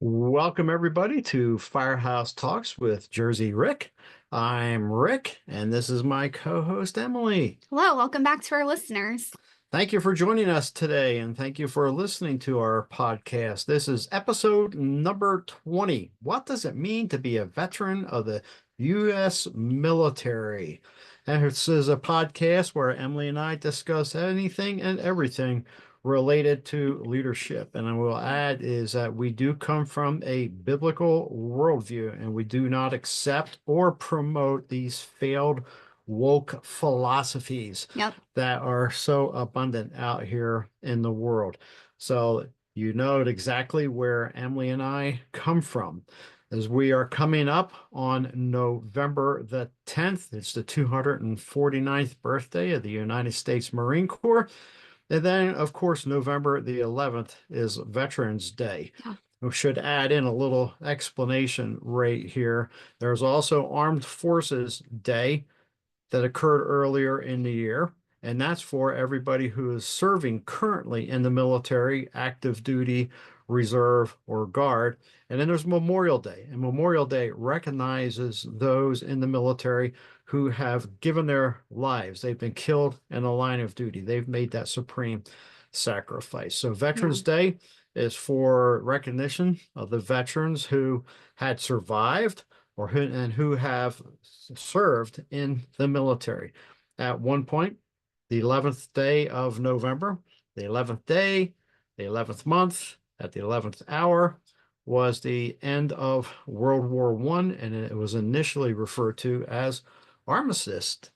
Welcome, everybody, to Firehouse Talks with Jersey Rick. I'm Rick, and this is my co-host, Emily. Hello, welcome back to our listeners. Thank you for joining us today, and thank you for listening to our podcast. This is episode number 20. What does it mean to be a veteran of the U.S. military? And this is a podcast where Emily and I discuss anything and everything related to leadership. And I will add is that we do come from a biblical worldview, and we do not accept or promote these failed woke philosophies Yep. that are so abundant out here in the world. So you know exactly where Emily and I come from. As we are coming up on November the 10th, it's the 249th birthday of the United States Marine Corps. And then, of course, November the 11th is Veterans Day. Yeah. We should add in a little explanation right here. There's also Armed Forces Day that occurred earlier in the year. And that's for everybody who is serving currently in the military, active duty, reserve, or guard. And then there's Memorial Day. And Memorial Day recognizes those in the military who have given their lives. They've been killed in the line of duty. They've made that supreme sacrifice. So Veterans Day is for recognition of the veterans who had survived or who have served in the military. At one point, the 11th day of November, the 11th day, the 11th month, at the 11th hour was the end of World War I, and it was initially referred to as Armistice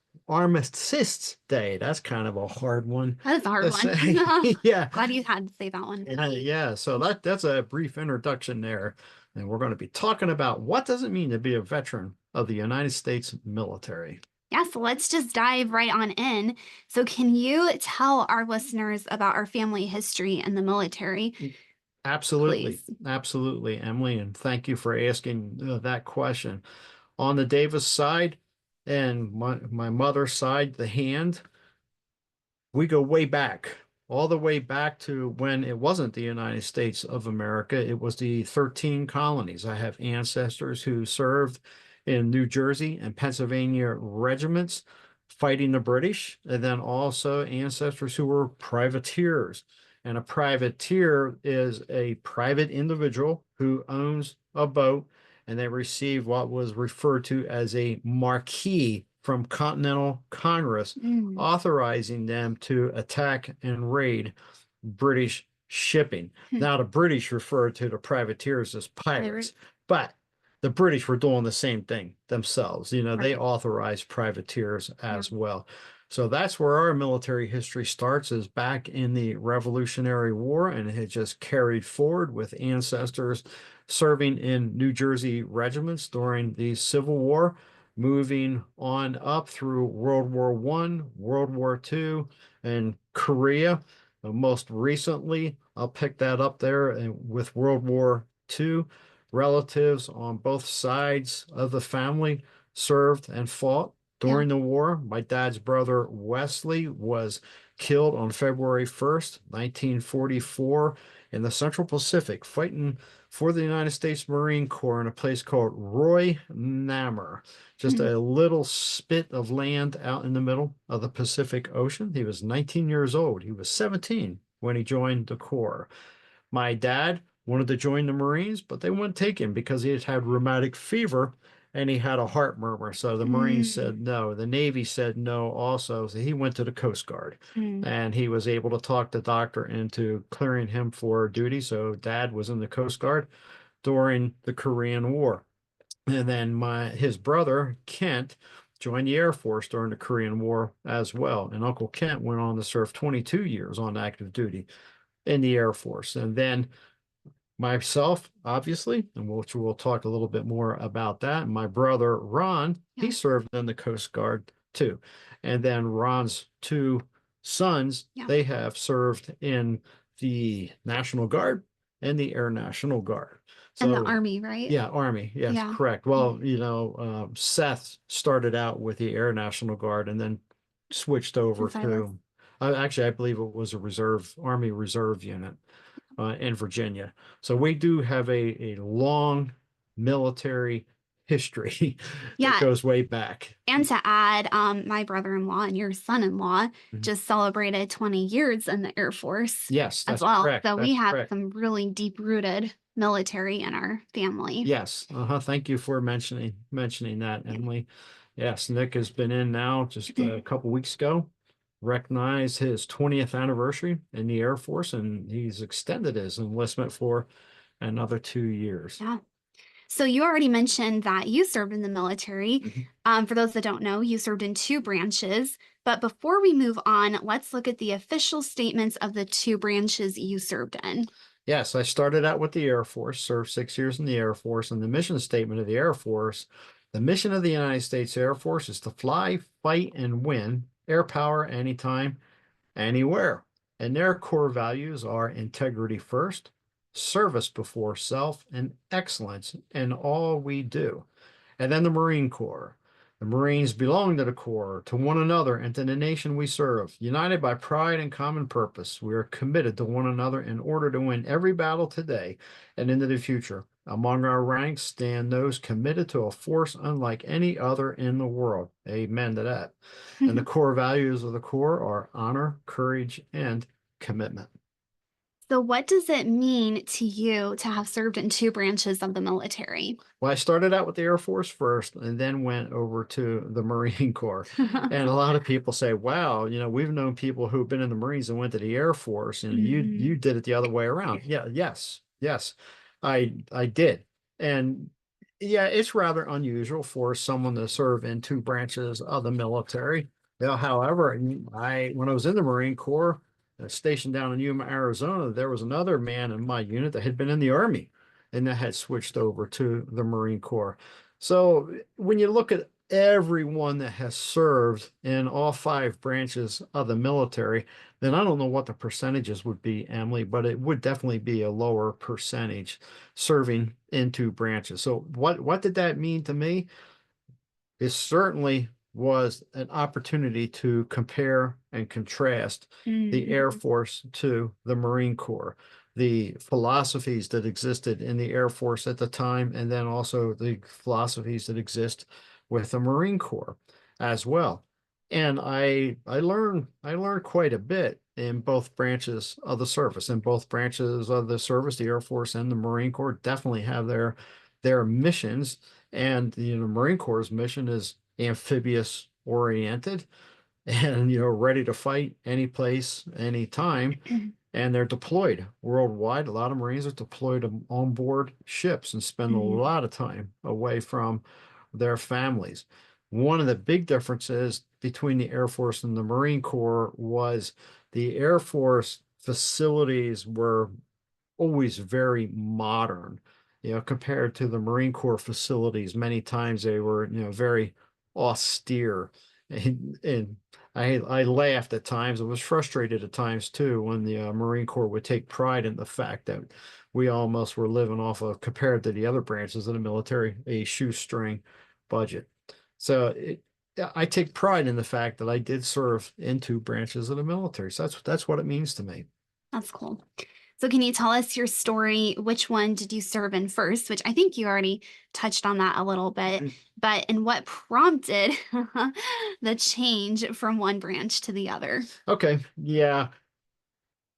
Day. That's kind of a hard one. That is a hard to one. say. Yeah. Glad you had to say that one. Yeah, so that's a brief introduction there. And we're going to be talking about what does it mean to be a veteran of the United States military. Yeah, so let's just dive right on in. So can you tell our listeners about our family history in the military? Absolutely. Please. Absolutely, Emily. And thank you for asking that question. On the Davis side and my mother's side, the hand, we go way back, all the way back to when it wasn't the United States of America. It was the 13 colonies. I have ancestors who served in New Jersey and Pennsylvania regiments fighting the British, and then also ancestors who were privateers. And a privateer is a private individual who owns a boat, and they receive what was referred to as a marquee from Continental Congress, authorizing them to attack and raid British shipping. Now, the British referred to the privateers as pirates, but the British were doing the same thing themselves. You know, they authorized privateers as well. So that's where our military history starts, is back in the Revolutionary War, and it had just carried forward with ancestors serving in New Jersey regiments during the Civil War, moving on up through World War I, World War II, and Korea. Most recently, I'll pick that up there with World War II. Relatives on both sides of the family served and fought during the war. My dad's brother Wesley was killed on February 1st, 1944 in the Central Pacific, fighting for the United States Marine Corps in a place called Roy Namur, just a little spit of land out in the middle of the Pacific Ocean. He was 19 years old. He was 17 when he joined the Corps. My dad wanted to join the Marines, but they wouldn't take him because he had had rheumatic fever and he had a heart murmur. So the Marines said no. The Navy said no also. So he went to the Coast Guard, and he was able to talk the doctor into clearing him for duty. So Dad was in the Coast Guard during the Korean War. And then his brother, Kent, joined the Air Force during the Korean War as well. And Uncle Kent went on to serve 22 years on active duty in the Air Force. And then myself, obviously, and we'll talk a little bit more about that. My brother, Ron, he served in the Coast Guard too. And then Ron's two sons, they have served in the National Guard and the Air National Guard. And the Army, right? Yeah, Army. Yes, correct. Well, you know, Seth started out with the Air National Guard and then switched over to, actually, I believe it was a Army Reserve unit. in Virginia. So we do have a long military history that Yeah. goes way back. And to add, my brother-in-law and your son-in-law Mhm. just celebrated 20 years in the Air Force Yes, as that's well. correct. So we That's have correct. some really deep-rooted military in our family. Yes. Thank you for mentioning that, Yeah. Emily. Yes, Nick has been in now just a couple weeks ago, recognized his 20th anniversary in the Air Force, and he's extended his enlistment for another 2 years. Yeah. So you already mentioned that you served in the military. Mhm. For those that don't know, you served in two branches. But before we move on, let's look at the official statements of the two branches you served in. Yes, I started out with the Air Force, served 6 years in the Air Force, and the mission statement of the Air Force, the mission of the United States Air Force is to fly, fight, and win air power anytime, anywhere. And their core values are integrity first, service before self, and excellence in all we do. And then the Marine Corps. The Marines belong to the Corps, to one another, and to the nation we serve. United by pride and common purpose, we are committed to one another in order to win every battle today and into the future. Among our ranks stand those committed to a force unlike any other in the world. Amen to that. And the core values of the Corps are honor, courage, and commitment. So, what does it mean to you to have served in two branches of the military? Well, I started out with the Air Force first and then went over to the Marine Corps. And a lot of people say, wow, we've known people who've been in the Marines and went to the Air Force, and you Mhm. did it the other way around. Yeah, yes, I did. And yeah, it's rather unusual for someone to serve in two branches of the military. However, when I was in the Marine Corps, stationed down in Yuma, Arizona, there was another man in my unit that had been in the Army and that had switched over to the Marine Corps. So when you look at everyone that has served in all five branches of the military, then I don't know what the percentages would be, Emily, but it would definitely be a lower percentage serving in two branches. So what did that mean to me? It certainly was an opportunity to compare and contrast the Air Mhm. Force to the Marine Corps, the philosophies that existed in the Air Force at the time, and then also the philosophies that exist with the Marine Corps as well. And I learned quite a bit in both branches of the service. In both branches of the service, the Air Force and the Marine Corps definitely have their missions, and Marine Corps' mission is amphibious oriented and ready to fight any place, anytime. And they're deployed worldwide. A lot of Marines are deployed on board ships and spend a Mhm. lot of time away from their families. One of the big differences between the Air Force and the Marine Corps was the Air Force facilities were always very modern, compared to the Marine Corps facilities. Many times they were, very austere. And I laughed at times. I was frustrated at times too when the Marine Corps would take pride in the fact that we almost were living off of, compared to the other branches of the military, a shoestring budget. So I take pride in the fact that I did serve in two branches of the military. So that's what it means to me. That's cool. So, can you tell us your story? Which one did you serve in first? Which I think you already touched on that a little bit, but and what prompted the change from one branch to the other? Okay, yeah.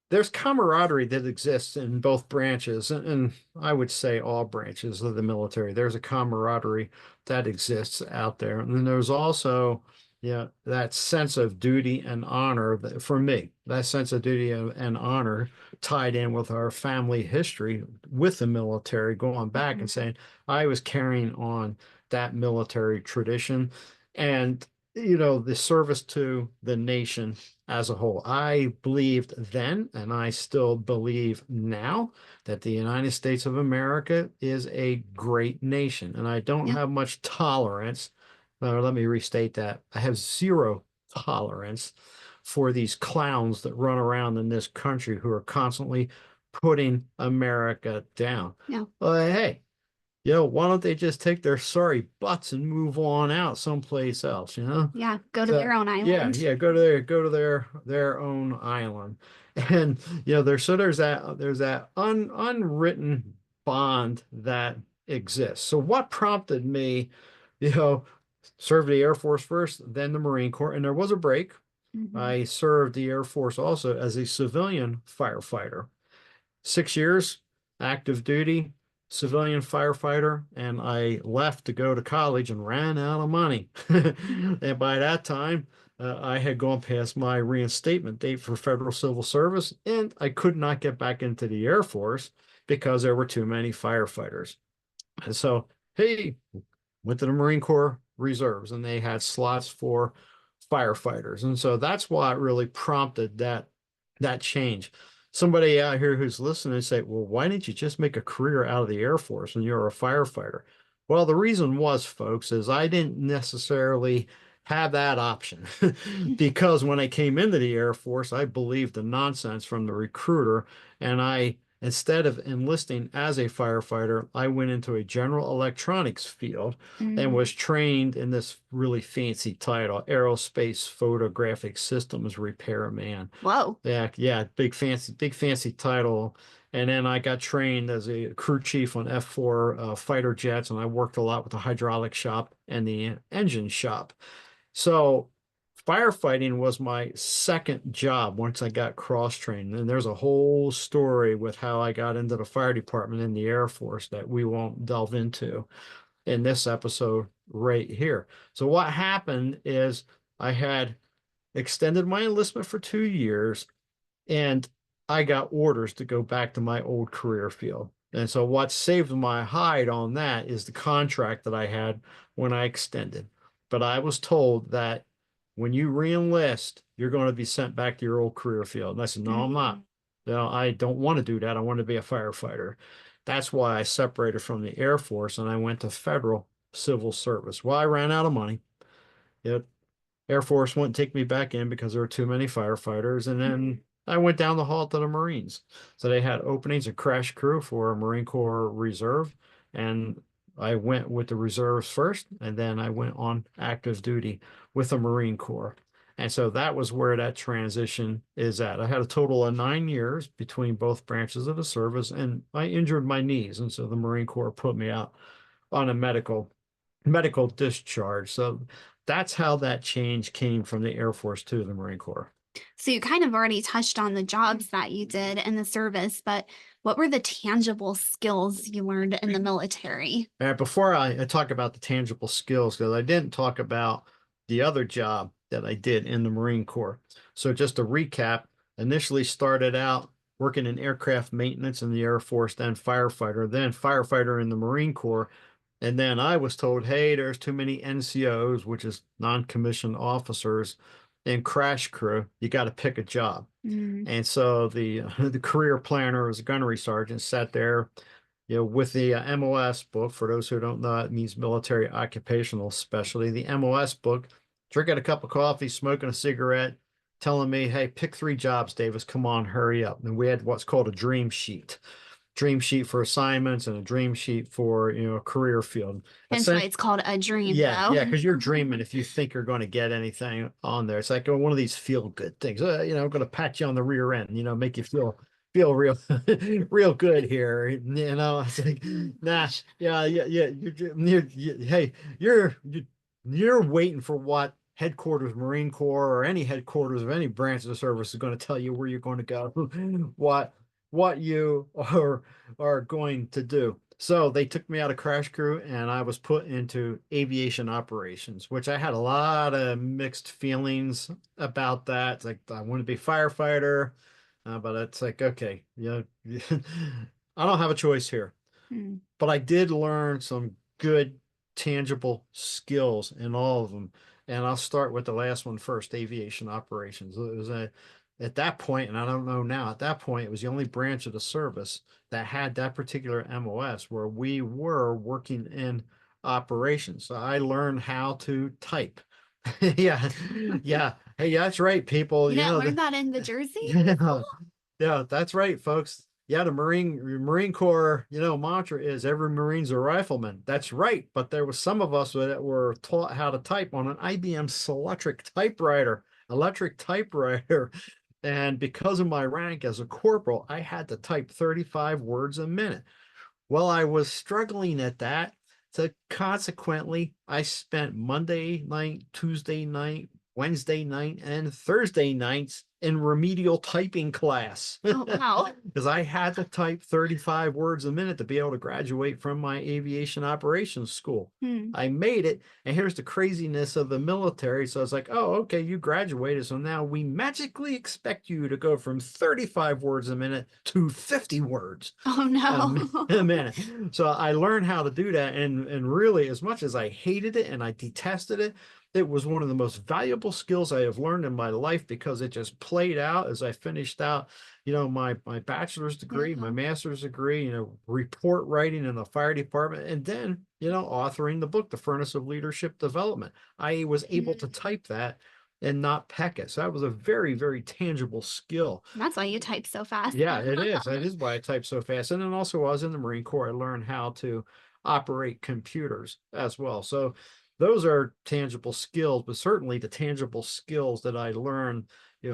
There's camaraderie that exists in both branches, and I would say all branches of the military. There's a camaraderie that exists out there. And then there's also, yeah, that sense of duty and honor that, for me, that sense of duty and honor tied in with our family history with the military, going back and Mhm. saying, I was carrying on that military tradition. And the service to the nation as a whole. I believed then, and I still believe now, that the United States of America is a great nation. And I don't Yeah. have much tolerance. Let me restate that. I have zero tolerance for these clowns that run around in this country who are constantly putting America down. Yeah. Well, hey, why don't they just take their sorry butts and move on out someplace else, you know? Yeah, go to So their own yeah, island. yeah, go to their own island. And there's that unwritten bond that exists. So what prompted me, you know, serve the Air Force first, then the Marine Corps, and there was a break. Mhm. I served the Air Force also as a civilian firefighter. 6 years, active duty, civilian firefighter, and I left to go to college and ran out of money. And by that time, I had gone past my reinstatement date for federal civil service, and I could not get back into the Air Force because there were too many firefighters. And so, hey, went to the Marine Corps Reserves, and they had slots for firefighters. And so that's why it really prompted that change. Somebody out here who's listening say, well, why didn't you just make a career out of the Air Force when you're a firefighter? Well, the reason was, folks, is I didn't necessarily have that option because when I came into the Air Force, I believed the nonsense from the recruiter, and instead of enlisting as a firefighter, I went into a general electronics field and Mm. was trained in this really fancy title, Aerospace Photographic Systems Repairman. Whoa. Yeah, yeah, big fancy title. And then I got trained as a crew chief on F4 fighter jets, and I worked a lot with the hydraulic shop and the engine shop. So firefighting was my second job once I got cross-trained. And there's a whole story with how I got into the fire department in the Air Force that we won't delve into in this episode right here. So what happened is I had extended my enlistment for 2 years, and I got orders to go back to my old career field. And so what saved my hide on that is the contract that I had when I extended. But I was told that when you reenlist, you're going to be sent back to your old career field. And I said, no, I'm not. Mm. No, I don't want to do that. I want to be a firefighter. That's why I separated from the Air Force and I went to federal civil service. Well, I ran out of money. It Air Force wouldn't take me back in because there were too many firefighters. And then I went down the hall to the Marines. So they had openings of crash crew for a Marine Corps Reserve. And I went with the reserves first, and then I went on active duty with the Marine Corps. And so that was where that transition is at. I had a total of 9 years between both branches of the service, and I injured my knees. And so the Marine Corps put me out on a medical discharge. So that's how that change came from the Air Force to the Marine Corps. So you kind of already touched on the jobs that you did in the service, but what were the tangible skills you learned in the military? Before I talk about the tangible skills, because I didn't talk about the other job that I did in the Marine Corps. So just to recap, initially started out working in aircraft maintenance in the Air Force, then firefighter in the Marine Corps. And then I was told, hey, there's too many NCOs, which is non-commissioned officers, and crash crew. You got to pick a job. Mm. And so the the career planner as a gunnery sergeant sat there, with the MOS book. For those who don't know, it means military occupational specialty. The MOS book, drinking a cup of coffee, smoking a cigarette, telling me, hey, pick 3 jobs, Davis. Come on, hurry up. And we had what's called a dream sheet for assignments and a dream sheet for, a career field. Hence why it's called a dream, Yeah, though. yeah, because you're dreaming if you think you're going to get anything on there. It's like one of these feel good things. I'm going to pat you on the rear end, make you feel real real good here. It's like, nah, yeah, yeah, yeah. Hey, you're waiting for what headquarters Marine Corps or any headquarters of any branch of the service is going to tell you where you're going to go, what you are going to do. So they took me out of crash crew and I was put into aviation operations, which I had a lot of mixed feelings about that. It's like I want to be firefighter, but it's like, okay, I don't have a choice here. Mm. But I did learn some good, tangible skills in all of them. And I'll start with the last one first, aviation operations. At that point, and I don't know now, at that point, it was the only branch of the service that had that particular MOS where we were working in operations. So I learned how to type. Yeah, yeah. Hey, that's right, people. You didn't learn that in the Jersey? Yeah, yeah, that's right, folks. yeah, the Marine Corps, mantra is every Marine's a rifleman. That's right. But there was some of us that were taught how to type on an IBM electric typewriter. And because of my rank as a corporal, I had to type 35 words a minute. Well, I was struggling at that. So consequently, I spent Monday night, Tuesday night, Wednesday night, and Thursday nights in remedial typing class Oh, wow. because I had to type 35 words a minute to be able to graduate from my aviation operations school. Hmm. I made it, and here's the craziness of the military. So it's like, oh, okay, you graduated. So now we magically expect you to go from 35 words a minute to 50 words Oh, a no. minute. So I learned how to do that. And really, as much as I hated it and I detested it, it was one of the most valuable skills I have learned in my life because it just played out as I finished out, my bachelor's degree, my Yeah. master's degree, report writing in the fire department, and then, authoring the book, The Furnace of Leadership Development. I was able to Mm. type that and not peck it. So that was a very, very tangible skill. That's why you type so fast. Yeah, it is. That is why I type so fast. And then also, while I was in the Marine Corps, I learned how to operate computers as well. So those are tangible skills, but certainly the tangible skills that I learned,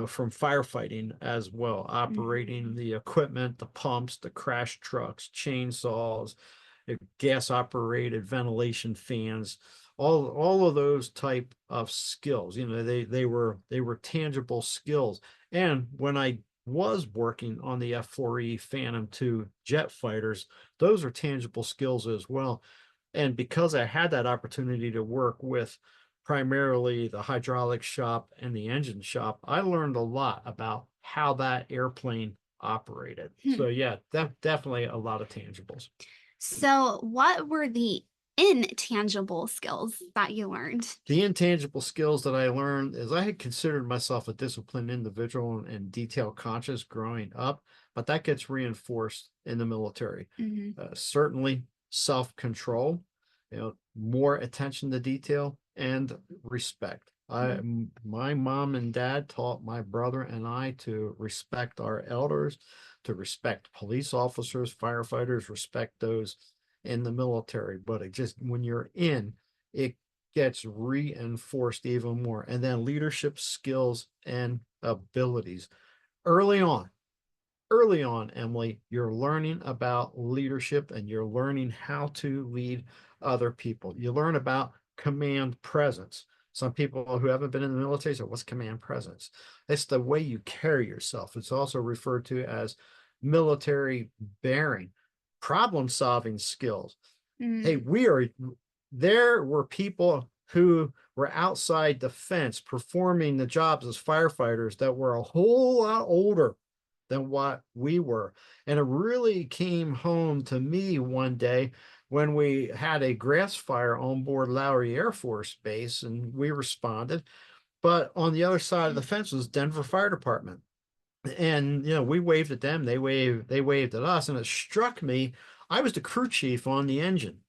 from firefighting as well, operating Mhm. the equipment, the pumps, the crash trucks, chainsaws, gas operated ventilation fans, all of those type of skills. They were tangible skills. And when I was working on the F4E Phantom 2 jet fighters, those are tangible skills as well. And because I had that opportunity to work with primarily the hydraulic shop and the engine shop, I learned a lot about how that airplane operated. Hmm. So yeah, definitely a lot of tangibles. So, what were the intangible skills that you learned? The intangible skills that I learned is I had considered myself a disciplined individual and detail conscious growing up, but that gets reinforced in the military. Mhm. Certainly self-control, more attention to detail and respect. Mhm. My mom and dad taught my brother and I to respect our elders, to respect police officers, firefighters, respect those in the military. But it just, when you're in, it gets reinforced even more. And then leadership skills and abilities. Early on, early on, Emily, you're learning about leadership and you're learning how to lead other people. You learn about command presence. Some people who haven't been in the military say, what's command presence? It's the way you carry yourself. It's also referred to as military bearing, problem solving skills. Hey, Mm. there were people who were outside the fence performing the jobs as firefighters that were a whole lot older than what we were. And it really came home to me one day when we had a grass fire on board Lowry Air Force Base and we responded. But on the other side of the fence was Denver Fire Department. And we waved at them, they waved at us, and it struck me. I was the crew chief on the engine,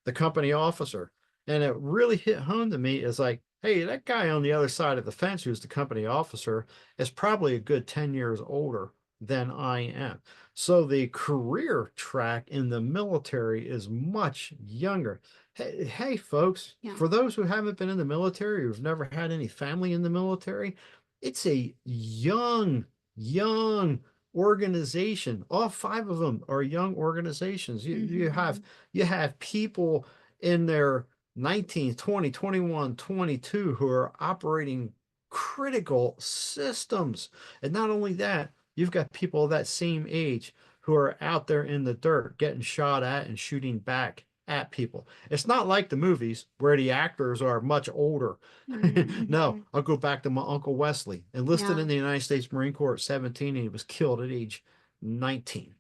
the company officer, and it really hit home to me. It's like, hey, that guy on the other side of the fence who's the company officer is probably a good 10 years older than I am. So the career track in the military is much younger. Hey folks, Yeah. for those who haven't been in the military, who've never had any family in the military, it's a young organization. All five of them are young organizations. Mhm. You have people in their 19, 20, 21, 22 who are operating critical systems. And not only that, you've got people of that same age who are out there in the dirt getting shot at and shooting back at people. It's not like the movies where the actors are much older. No, Mhm. I'll go back to my Uncle Wesley, enlisted Yeah. in the United States Marine Corps at 17, and he was killed at age 19.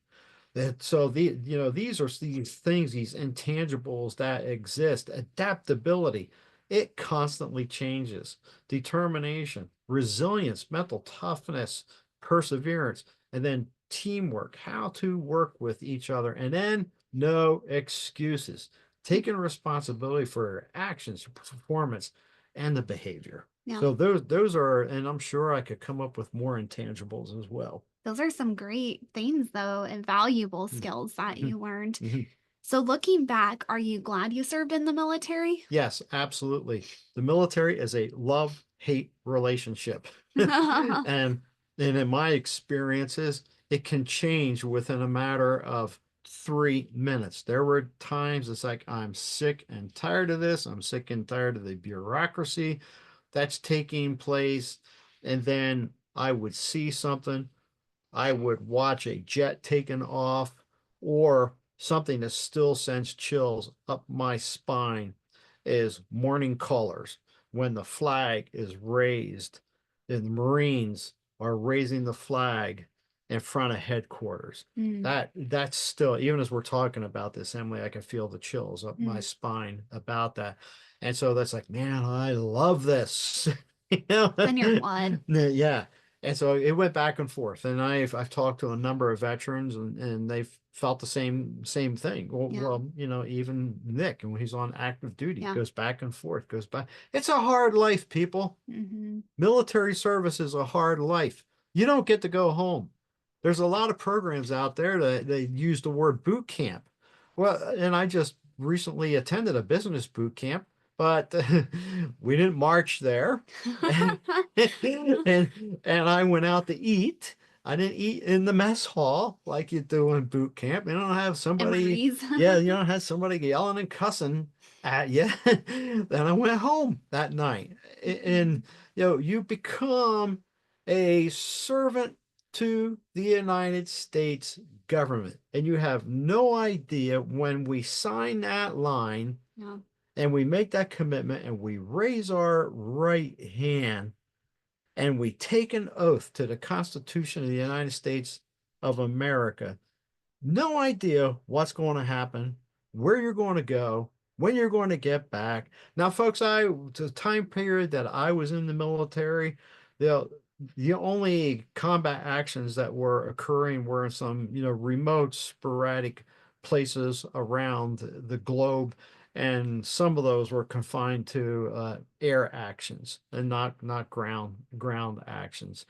That so these are these things, these intangibles that exist. Adaptability, it constantly changes. Determination, resilience, mental toughness, perseverance, and then teamwork, how to work with each other, and then no excuses. Taking responsibility for your actions, your performance, and the behavior. Yeah. So those are, and I'm sure I could come up with more intangibles as well. Those are some great things, though, and valuable Mm, skills that mhm, you learned. mhm. So, looking back, are you glad you served in the military? Yes, absolutely. The military is a love-hate relationship. And in my experiences, it can change within a matter of 3 minutes. There were times it's like, I'm sick and tired of this. I'm sick and tired of the bureaucracy that's taking place. And then I would see something, I would watch a jet taken off or something that still sends chills up my spine is morning colors when the flag is raised and the Marines are raising the flag in front of headquarters. Mm, That's still, even as we're talking about this, Emily, I can feel the chills up my mm. spine about that. And so that's like, man, I love this. You know? It's in your blood. Yeah. And so it went back and forth. And I've talked to a number of veterans and they've felt the same thing. Yeah. Even Nick, and when he's on active duty, Yeah. goes back and forth, goes back. It's a hard life, people. Hmm. Military service is a hard life. You don't get to go home. There's a lot of programs out there that they use the word boot camp. Well, and I just recently attended a business boot camp, but we didn't march there. And, and I went out to eat. I didn't eat in the mess hall like you do in boot camp. You don't have somebody, Memories. yeah, you don't have somebody yelling and cussing at you. Then I went home that night. And you become a servant to the United States government. And you have no idea when we sign that line Yeah. and we make that commitment and we raise our right hand and we take an oath to the Constitution of the United States of America, no idea what's going to happen, where you're going to go, when you're going to get back. Now, folks, the time period that I was in the military, the the only combat actions that were occurring were in some, remote, sporadic places around the globe, and some of those were confined to air actions and not ground actions.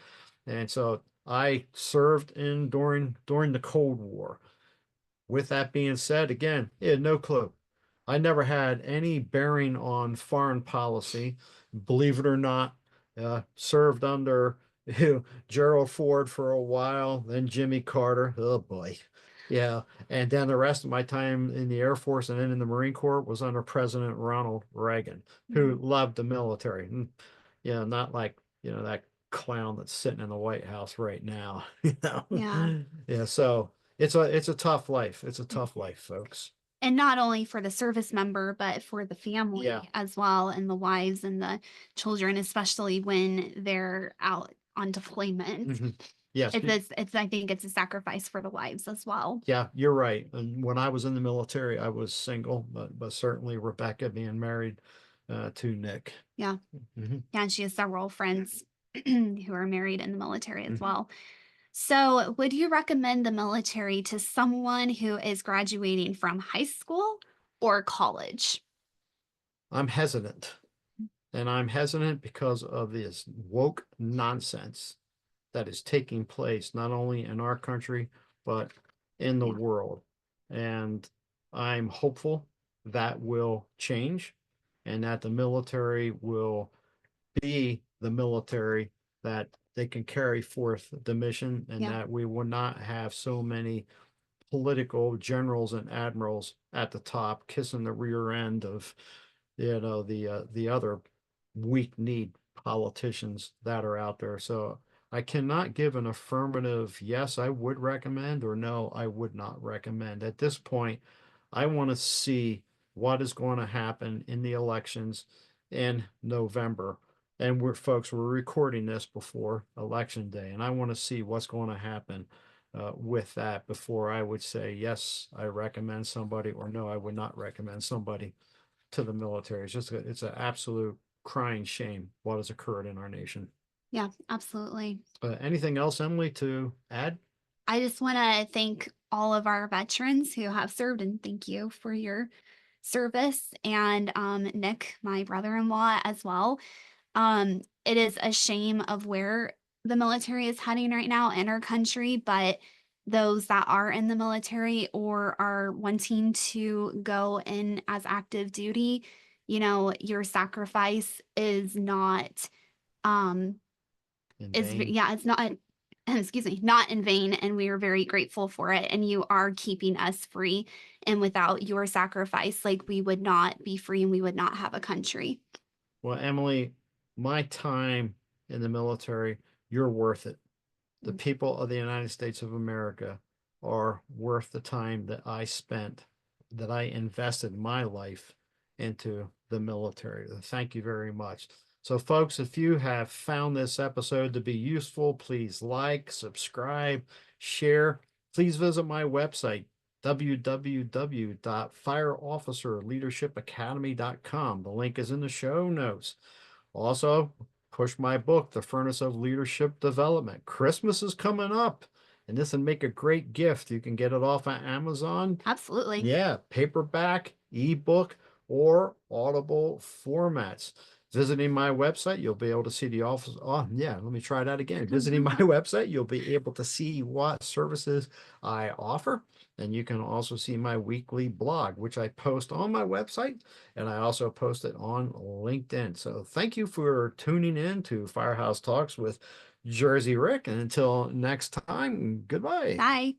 And so I served in during the Cold War. With that being said, again, he had no clue. I never had any bearing on foreign policy. Believe it or not, served under Gerald Ford for a while, then Jimmy Carter. Oh boy. Yeah. And then the rest of my time in the Air Force and then in the Marine Corps was under President Ronald Reagan, who Mm. loved the military. Yeah, not like, that clown that's sitting in the White House right now. Yeah. Yeah, so it's a tough life. It's a tough Mhm. life, folks. And not only for the service member, but for the Yeah. family as well, and the wives and the children, especially when they're out on deployment. Mhm. Yes. It's I think it's a sacrifice for the wives as well. Yeah, you're right. And when I was in the military, I was single, but certainly Rebecca being married to Nick. Yeah. Mhm. Yeah, and she has several friends who are married in the military as Mhm. well. So, would you recommend the military to someone who is graduating from high school or college? I'm hesitant, and I'm hesitant because of this woke nonsense that is taking place not only in our country but in the Yeah. world. And I'm hopeful that will change and that the military will be the military that they can carry forth the mission and Yeah. that we will not have so many political generals and admirals at the top kissing the rear end of the other weak-kneed politicians that are out there. So I cannot give an affirmative yes, I would recommend, or no, I would not recommend. At this point, I want to see what is going to happen in the elections in November. And we're recording this before election day, and I want to see what's going to happen with that before I would say, yes, I recommend somebody, or no, I would not recommend somebody to the military. It's an absolute crying shame what has occurred in our nation. Yeah, absolutely. Anything else, Emily, to add? I just want to thank all of our veterans who have served and thank you for your service. And Nick, my brother in law, as well. It is a shame of where the military is heading right now in our country, but those that are in the military or are wanting to go in as active duty, your sacrifice is not um In vain. yeah, it's not excuse me, not in vain, and we are very grateful for it, and you are keeping us free, and without your sacrifice, like, we would not be free and we would not have a country. Well, Emily, my time in the military, you're worth it. The Mm, people of the United States of America are worth the time that I spent, that I invested my life into the military. Thank you very much. So, folks, if you have found this episode to be useful, please like, subscribe, share. Please visit my website, www.fireofficerleadershipacademy.com. The link is in the show notes. Also, push my book, The Furnace of Leadership Development. Christmas is coming up, and this would make a great gift. You can get it off of Amazon. absolutely. Yeah, paperback, ebook, or Audible formats. Visiting my website, you'll be able to see the office. Oh, yeah, let me try that again. Visiting my website, you'll be able to see what services I offer. And you can also see my weekly blog, which I post on my website, and I also post it on LinkedIn. So thank you for tuning in to Firehouse Talks with Jersey Rick. And until next time, goodbye. Bye.